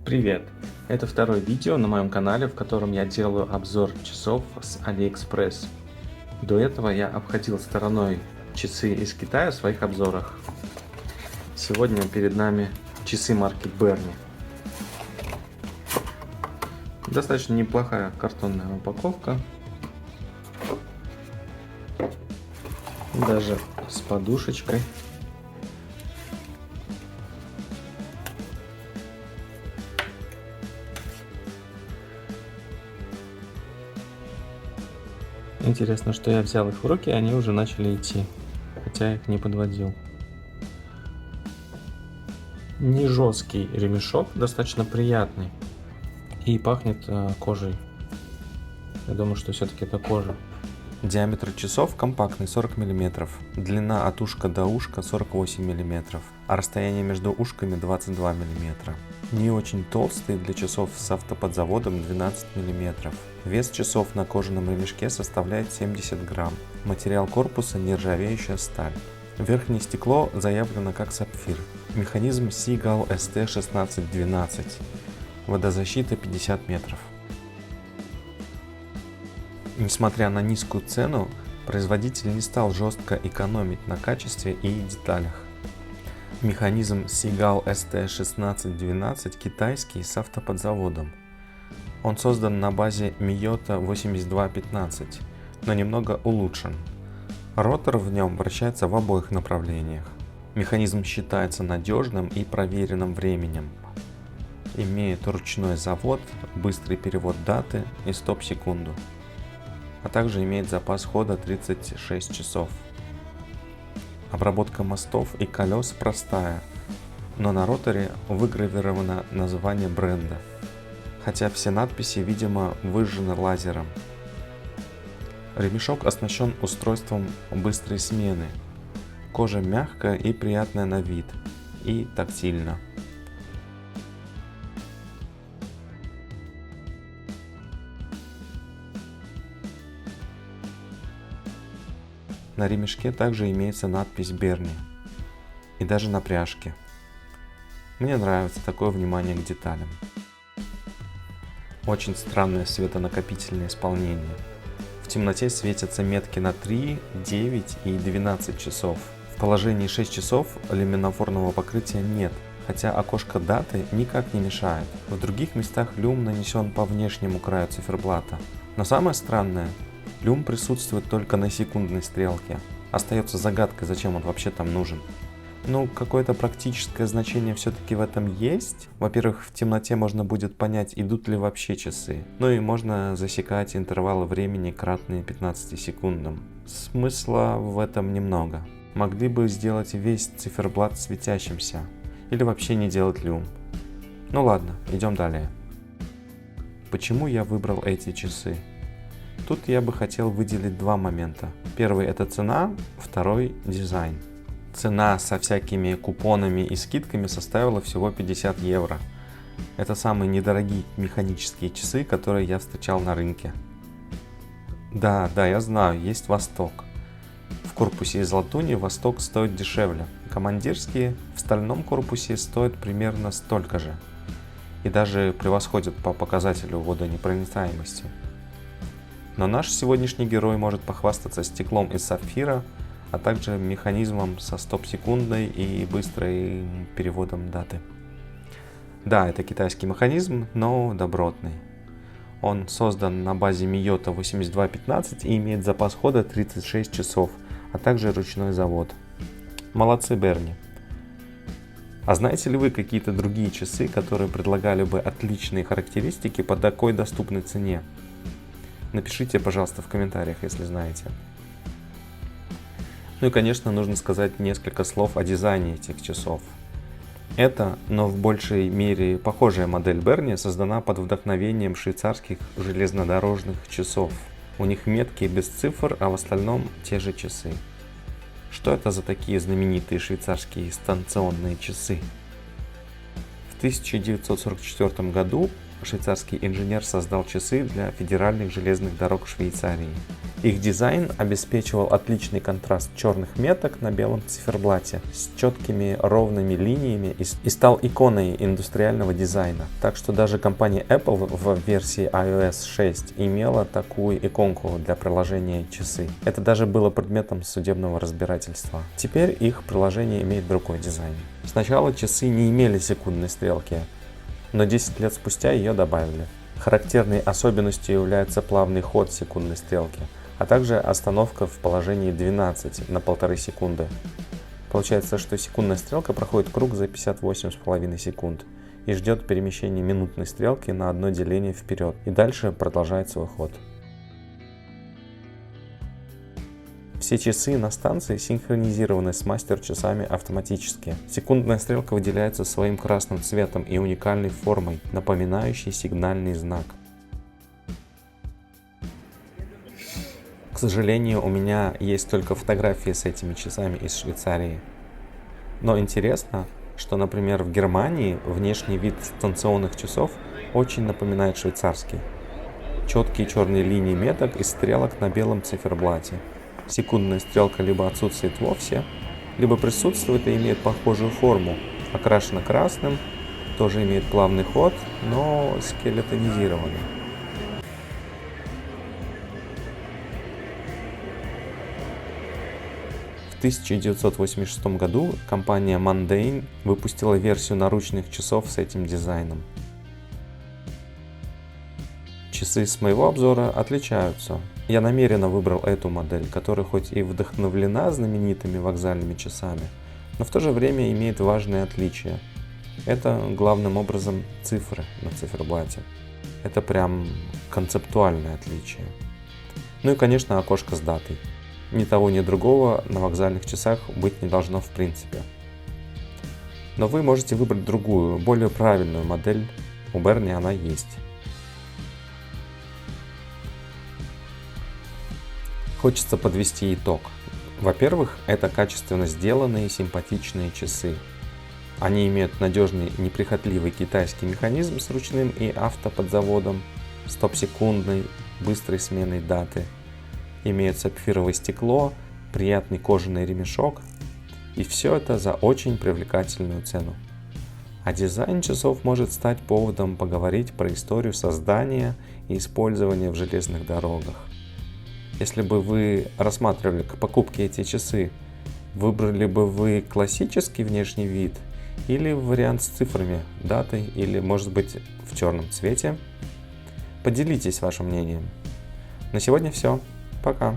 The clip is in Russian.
Привет! Это второе видео на моем канале, в котором я делаю обзор часов с AliExpress. До этого я обходил стороной часы из Китая в своих обзорах. Сегодня перед нами часы марки Bernie. Достаточно неплохая картонная упаковка. Даже с подушечкой. Интересно, что я взял их в руки, и они уже начали идти, хотя я их не подводил. Не жесткий ремешок, достаточно приятный, и пахнет кожей. Я думаю, что все-таки это кожа. Диаметр часов компактный 40 мм, длина от ушка до ушка 48 мм, а расстояние между ушками 22 мм. Не очень толстый для часов с автоподзаводом 12 мм. Вес часов на кожаном ремешке составляет 70 грамм. Материал корпуса нержавеющая сталь. Верхнее стекло заявлено как сапфир. Механизм Seagull ST1612. Водозащита 50 метров. Несмотря на низкую цену, производитель не стал жестко экономить на качестве и деталях. Механизм Seagull ST1612 китайский с автоподзаводом. Он создан на базе Miyota 8215, но немного улучшен. Ротор в нем вращается в обоих направлениях. Механизм считается надежным и проверенным временем. Имеет ручной завод, быстрый перевод даты и стоп-секунду. А также имеет запас хода 36 часов. Обработка мостов и колес простая, но на роторе выгравировано название бренда, хотя все надписи, видимо, выжжены лазером. Ремешок оснащен устройством быстрой смены. Кожа мягкая и приятная на вид, и тактильна. На ремешке также имеется надпись Bernie, и даже на пряжке. Мне нравится такое внимание к деталям. Очень странное светонакопительное исполнение. В темноте светятся метки на 3, 9 и 12 часов. В положении 6 часов люминофорного покрытия нет, хотя окошко даты никак не мешает. В других местах люм нанесен по внешнему краю циферблата. Но самое странное, люм присутствует только на секундной стрелке. Остается загадкой, зачем он вообще там нужен. Ну, какое-то практическое значение все-таки в этом есть. Во-первых, в темноте можно будет понять, идут ли вообще часы. Ну и можно засекать интервалы времени, кратные 15 секундам. Смысла в этом немного. Могли бы сделать весь циферблат светящимся. Или вообще не делать люм. Ну ладно, идем далее. Почему я выбрал эти часы? Тут я бы хотел выделить два момента. Первый — это цена, второй — дизайн. Цена со всякими купонами и скидками составила всего 50 евро. Это самые недорогие механические часы, которые я встречал на рынке. Да, я знаю, есть Восток. В корпусе из латуни Восток стоит дешевле. Командирские в стальном корпусе стоят примерно столько же. И даже превосходят по показателю водонепроницаемости. Но наш сегодняшний герой может похвастаться стеклом из сапфира, а также механизмом со стоп-секундой и быстрым переводом даты. Да, это китайский механизм, но добротный. Он создан на базе Miyota 8215 и имеет запас хода 36 часов, а также ручной завод. Молодцы, Bernie. А знаете ли вы какие-то другие часы, которые предлагали бы отличные характеристики по такой доступной цене? Напишите, пожалуйста, в комментариях, если знаете. Ну и, конечно, нужно сказать несколько слов о дизайне этих часов. Это, но в большей мере похожая модель Bernie создана под вдохновением швейцарских железнодорожных часов. У них метки без цифр, а в остальном те же часы. Что это за такие знаменитые швейцарские станционные часы? В 1944 году швейцарский инженер создал часы для федеральных железных дорог Швейцарии. Их дизайн обеспечивал отличный контраст черных меток на белом циферблате с четкими ровными линиями и стал иконой индустриального дизайна. Так что даже компания Apple в версии iOS 6 имела такую иконку для приложения часы. Это даже было предметом судебного разбирательства. Теперь их приложение имеет другой дизайн. Сначала часы не имели секундной стрелки, но 10 лет спустя ее добавили. Характерной особенностью является плавный ход секундной стрелки, а также остановка в положении 12 на 1,5 секунды. Получается, что секундная стрелка проходит круг за 58,5 секунд и ждет перемещения минутной стрелки на одно деление вперед и дальше продолжает свой ход. Все часы на станции синхронизированы с мастер-часами автоматически. Секундная стрелка выделяется своим красным цветом и уникальной формой, напоминающей сигнальный знак. К сожалению, у меня есть только фотографии с этими часами из Швейцарии. Но интересно, что, например, в Германии внешний вид станционных часов очень напоминает швейцарский. Четкие черные линии меток и стрелок на белом циферблате. Секундная стрелка либо отсутствует вовсе, либо присутствует и имеет похожую форму, окрашена красным, тоже имеет плавный ход, но скелетонизированный. В 1986 году компания Mundane выпустила версию наручных часов с этим дизайном. Часы с моего обзора отличаются. Я намеренно выбрал эту модель, которая хоть и вдохновлена знаменитыми вокзальными часами, но в то же время имеет важные отличия. Это главным образом цифры на циферблате. Это прям концептуальное отличие. Ну и, конечно, окошко с датой. Ни того, ни другого на вокзальных часах быть не должно в принципе. Но вы можете выбрать другую, более правильную модель. У Берни она есть. Хочется подвести итог. Во-первых, это качественно сделанные и симпатичные часы. Они имеют надежный, неприхотливый китайский механизм с ручным и автоподзаводом, стоп-секундной, быстрой сменой даты. Имеют сапфировое стекло, приятный кожаный ремешок. И все это за очень привлекательную цену. А дизайн часов может стать поводом поговорить про историю создания и использования в железных дорогах. Если бы вы рассматривали к покупке эти часы, выбрали бы вы классический внешний вид или вариант с цифрами, датой или, может быть, в черном цвете? Поделитесь вашим мнением. На сегодня все. Пока.